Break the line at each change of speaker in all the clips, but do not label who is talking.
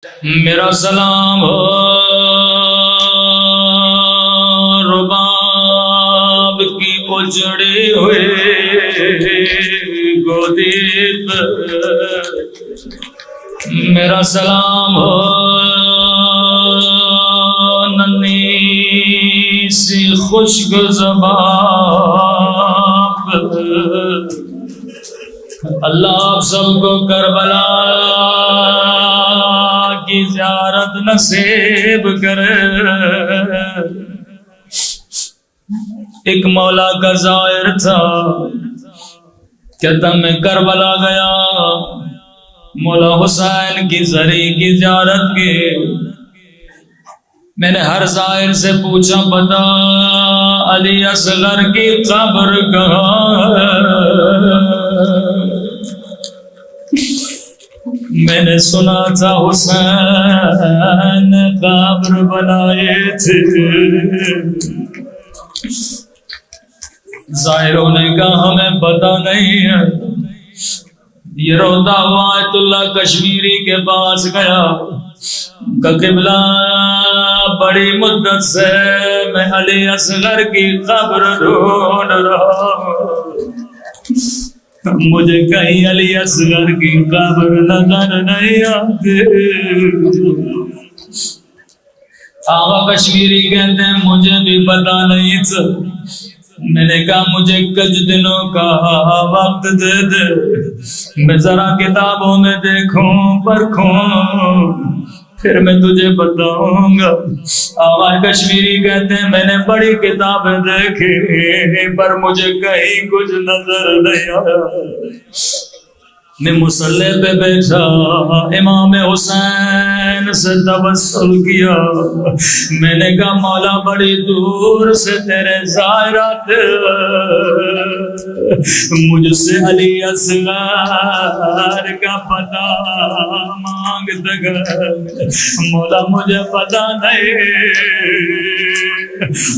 میرا سلام ہو رباب کی اجڑے ہوئے گودی پر، میرا سلام ہو ننھی سی خشک زبان پر۔ اللہ آپ سب کو کربلا کی زیارت نصیب کرے۔ ایک مولا کا زائر تھا، کہتا میں کربلا گیا، مولا حسین کی زری کی زیارت کی۔ میں نے ہر زائر سے پوچھا بتا علی اصغر کی قبر کہاں ہے؟ میں نے سنا تھا حسین نے قبر بنائے تھے۔ زائروں نے کہا ہمیں پتہ نہیں ہے۔ یہ روتا ہوا آیت اللہ کشمیری کے پاس گیا کہ قبلہ بڑی مدت سے میں علی اصغر کی قبر ڈھونڈ رہا ہوں، مجھے کہیں علی اصغر کی قبر نظر نہیں آتی۔ آقا کشمیری کہتے ہیں مجھے بھی پتا نہیں تھا۔ میں نے کہا مجھے کچھ دنوں کا وقت دے دے، میں ذرا کتابوں میں دیکھوں پرکھوں، پھر میں تجھے بتاؤں گا۔ آقا کشمیری کہتے ہیں میں نے بڑی کتابیں دیکھی پر مجھے کہیں کچھ نظر نہیں آیا۔ میں مصلی پہ بیٹھا امام حسین سے توسل کیا، میں نے کہا مولا بڑی دور سے تیرے زائرات مجھ سے علی اصغر کا پتہ مانگتے گئے، مولا مجھے پتہ نہیں۔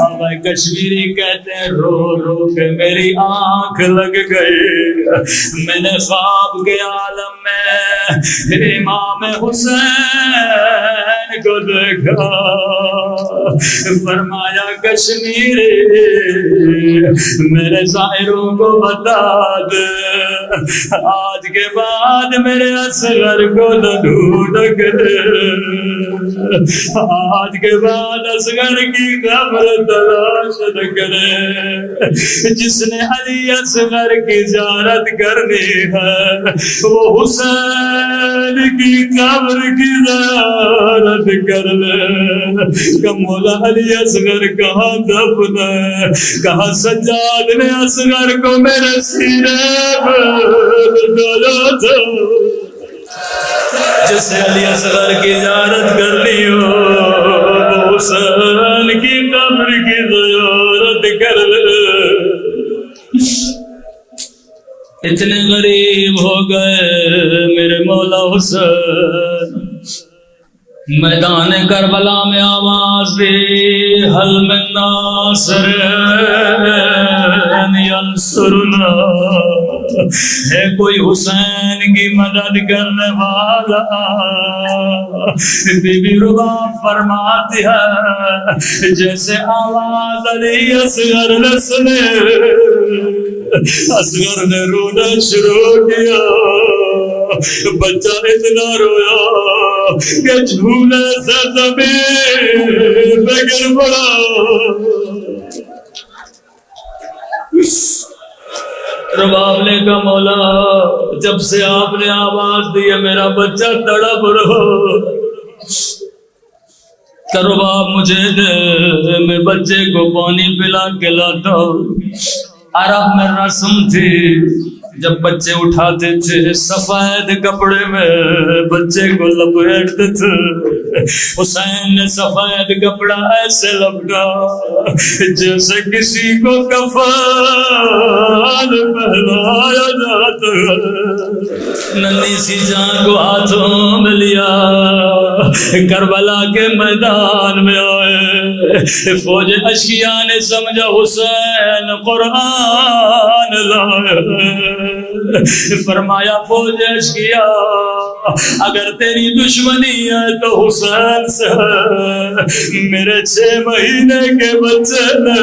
آقا کشمیری کہتے ہیں رو رو کے میری آنکھ لگ گئی۔ میں نے خواب کے عالم میں امام حسین کو دیکھا، فرمایا کشمیری میرے زائروں کو بتا دے آج کے بعد میرے اصغر کو نہ ڈھونڈ کرے، آج کے بعد اصغر کی قبر تلاش نہ کرے۔ جس نے علی اصغر کی زیارت کرنی ہے وہ حسین کی قبر کی زیارت کر لے۔ کہ مولا علی اصغر کہاں دفن ہے؟ کہاں سجاد نے اصغر کو میرے سینے پر ڈالا تھا؟ جسے علی اصغر کی زیارت کرنی ہو وہ حسین کی قبر کی زیارت کر لے۔ اتنے غریب ہو گئے میرے مولا حسین، میدان کربلا میں آواز دی حل من ناصر ینصرنا، ہے کوئی حسین کی مدد کرنے والا؟ بی بی رباب فرماتی ہے جیسے آواز علی اصغر نے سنے، اصغر نے رونا شروع کیا، بچہ اتنا رویا کہ جھولے سے زمین پہ گر پڑا۔ رباب نے کہا مولا جب سے آپ نے آواز دی ہے میرا بچہ تڑپ رہا، کہ رباب مجھے دے میں بچے کو پانی پلا کے لاتا ہوں۔ عرب میں رسم تھی جب بچے اٹھاتے تھے سفید کپڑے میں بچے کو لپیٹتے تھے۔ حسین نے سفید کپڑا ایسے لپٹا جیسے کسی کو کفن پہنایا جاتا ہے۔ ننھی سی جان کو ہاتھوں میں لیا، کربلا کے میدان میں آئے، فوج اشقیاء نے سمجھا حسین قرآن لائے، فرمایا فوج اشقیاء اگر تیری دشمنی ہے تو حسین سے ہے، میرے 6 مہینے کے بچے نے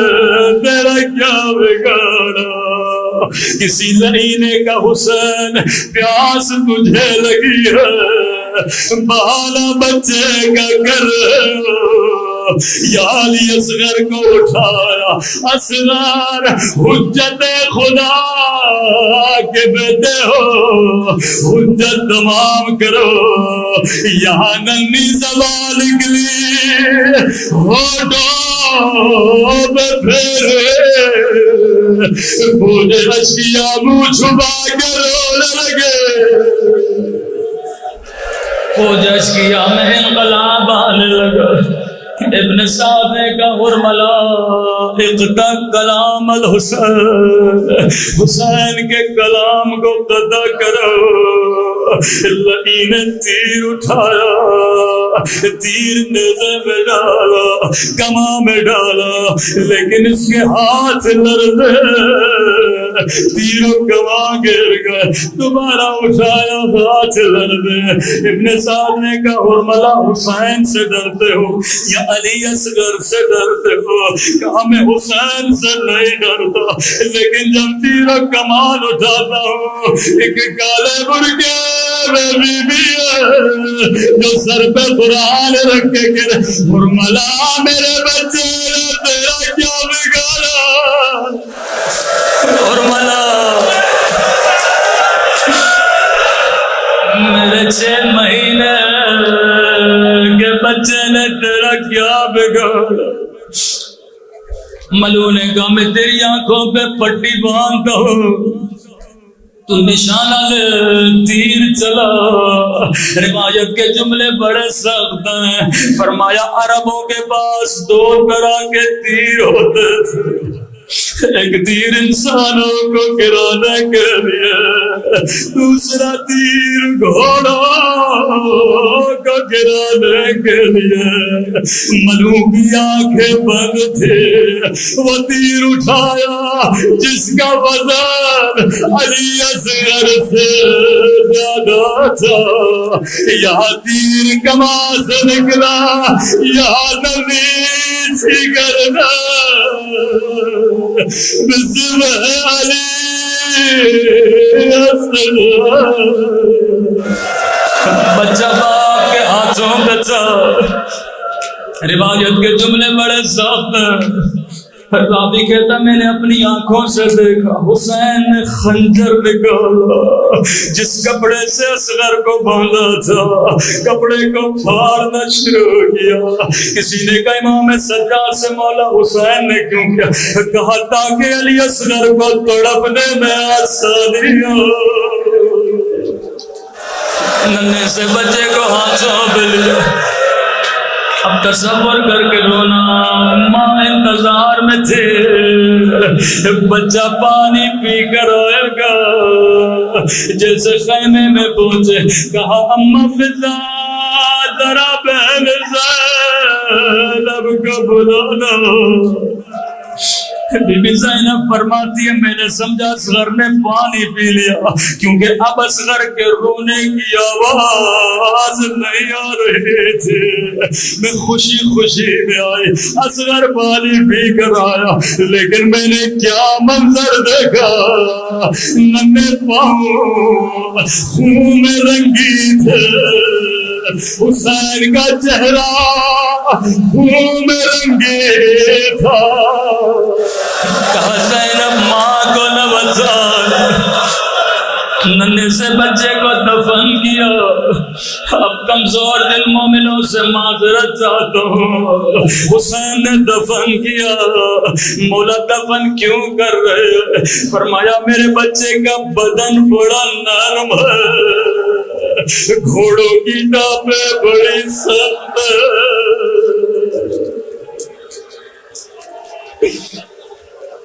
تیرا کیا بگاڑا، کسی لعینے کا حسین پیاس تجھے لگی ہے، بہانا بچے کا کر، یا علی اصغر کو اٹھایا، اصغر حجت خدا کے بیٹے ہو، حجت تمام کرو، یہاں ننھی زبان نکلی ہوٹوں پہ پھیرے، فوج اشقیاء منہ چھپا کے رونے لگے، فوج اشقیاء میں انقلاب آنے لگا۔ ابن سعد نے کہا حرملا اقطع کلام الحسین، حسین کے کلام کو قطع کرو، لعین نے تیر اٹھایا، تیر نیزے میں ڈالا، کماں میں ڈالا، لیکن اس کے ہاتھ لرزے، تیر و کماں گر گئے، دوبارہ اٹھایا، ہاتھ لرزے۔ ابن سعد نے کہا حرملا حسین سے ڈرتے ہو یا علی اصغر سے ڈرتے ہو؟ کہا میں حسین سے نہیں ڈرتا، لیکن جب تیر و کمان اٹھاتا ہوں ایک کالے مرغے میں بی ہے جو سر پہ قرآن رکھ کے گرے، حرملا میرے بچے نے تیرا کیا بگاڑا، حرملا میرے 6 مہینے کے بچے نے تیرا کیا بگاڑا؟ ملو نے کہا میں تیری آنکھوں پہ پٹی باندھتا ہوں، تو نشانہ لے، تیر چلا۔ روایت کے جملے بڑے سخت ہیں، فرمایا عربوں کے پاس 2 طرح کے تیر ہوتے تھے، ایک تیر انسانوں کو گرانے کے لیے، دوسرا تیر گھوڑوں کو گرانے کے لیے۔ ملو کی آنکھیں بند تھے، وہ تیر اٹھایا جس کا وزن علی اصغر سے زیادہ تھا، یہاں تیر کماں سے نکلا، یہاں نبی سی کرنا، بسم علی اصغر، بچہ باپ کے ہاتھوں پہ تھا۔ روایت کے جملے بڑے سخت ہیں، راوی کہتا میں نے اپنی آنکھوں سے دیکھا حسین نے خنجر نکالا، جس کپڑے سے اصغر کو باندھا تھا کپڑے کو پھاڑنا شروع کیا۔ کسی نے کہا امام سجاد سے مولا حسین نے کیوں کیا؟ کہا تاکہ علی اصغر کو تڑپنے میں آسانی ہو۔ ننھے سے بچے کو ہاتھوں پہ لیا، اب تصور کر کے رونا، ماں انتظار میں تھے بچہ پانی پی کر آئے گا۔ جیسے خیمے میں پہنچے کہا اماں فضا ذرا بہن زینب کو بلانا۔ بی بی زینب فرماتی ہے میں نے سمجھا اصغر نے پانی پی لیا، کیونکہ اب اصغر کے رونے کی آواز نہیں آ رہی تھی۔ میں خوشی خوشی میں آئی، اصغر پانی پی کر آیا، لیکن میں نے کیا منظر دیکھا، ننھے پاؤں خون میں رنگی تھے، حسین کا چہرہ خون میں رنگی تھا۔ کہا زینب ماں کو نہ بچا، ننھے سے بچے کو دفن کیا۔ اب کمزور دل مومنوں سے معذرت چاہتا ہوں، حسین نے دفن کیا، مولا دفن کیوں کر رہے؟ فرمایا میرے بچے کا بدن بڑا نرم ہے، گھوڑوں کی ٹانپیں بڑی سخت ہے۔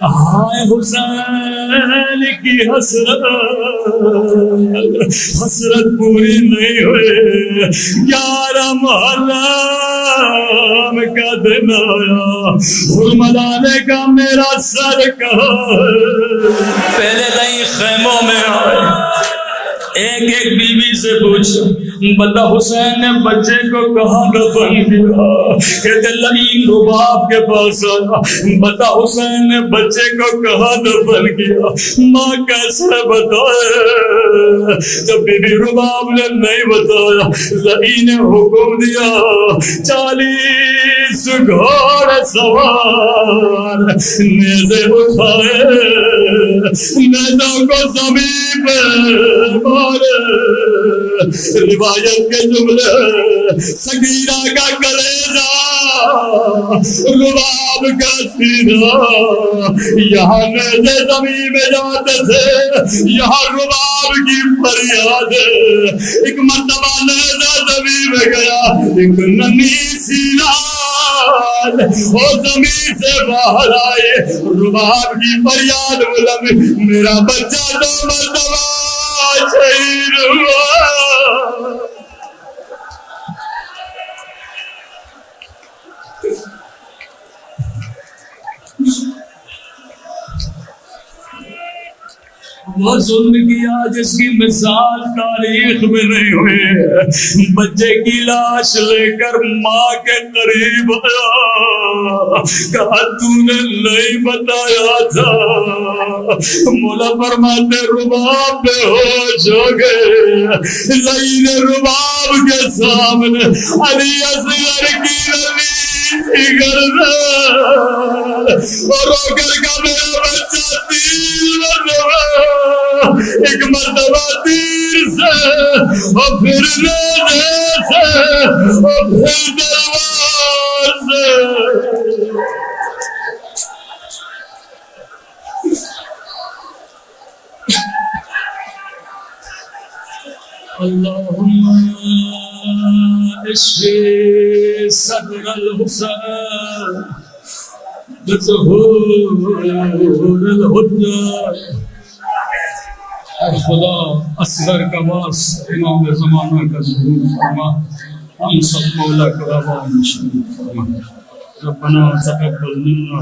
ہائے حسین کی حسرت پوری نہیں ہوئے. 11 محرم کا دن آیا, حرملانے کا میرا سر کہاں. پہلے نہیں خیموں میں آئے, ایک ایک بیوی سے پوچھا, بتا حسین نے بچے کو کہاں دفن کیا؟ کہتے لعین رباب کے پاس آیا, بتا حسین نے بچے کو کہاں دفن کیا؟ ماں کیسے بتائے؟ جب بی بی رباب نے نہیں بتایا, لعین نے حکم دیا 40 گھوڑے سوار نیزے اٹھائے, نیزوں کو زمین پہ مارے. روایت کے جملے, سگیرہ کا کلیجہ رباب کا سینہ, یہاں نیزے زمین میں جاتے تھے, یہاں رباب کی فریاد. ایک مرتبہ نیزہ زمین میں گیا, ایک ننھی سی لال وہ زمین سے باہر آئے, رباب کی فریاد بلند, میرا بچہ 2 مرتبہ شہید ہوا. وہ ظلم کیا جس کی مثال تاریخ میں نہیں ہوئی. بچے کی لاش لے کر ماں کے قریب آیا, کہا تو نے نہیں بتایا تھا. مولا فرماتے رباب بے ہوش ہو گئے. لعین رباب کے سامنے علی اصغر کی نبی اور رو کر کا میرا بچہ تیر لگا. ایک مرتبہ تیر سے اور پھر نیزے سے اور پھر تلوار سے. اللہم اشفی صدر الحسین بظہور الحجہ. اے خدا اصغر کا واس امام زمانہ کا ظہور فرما, ہم سب مولا کا آباد نشین فرما. ربنا تقبل منا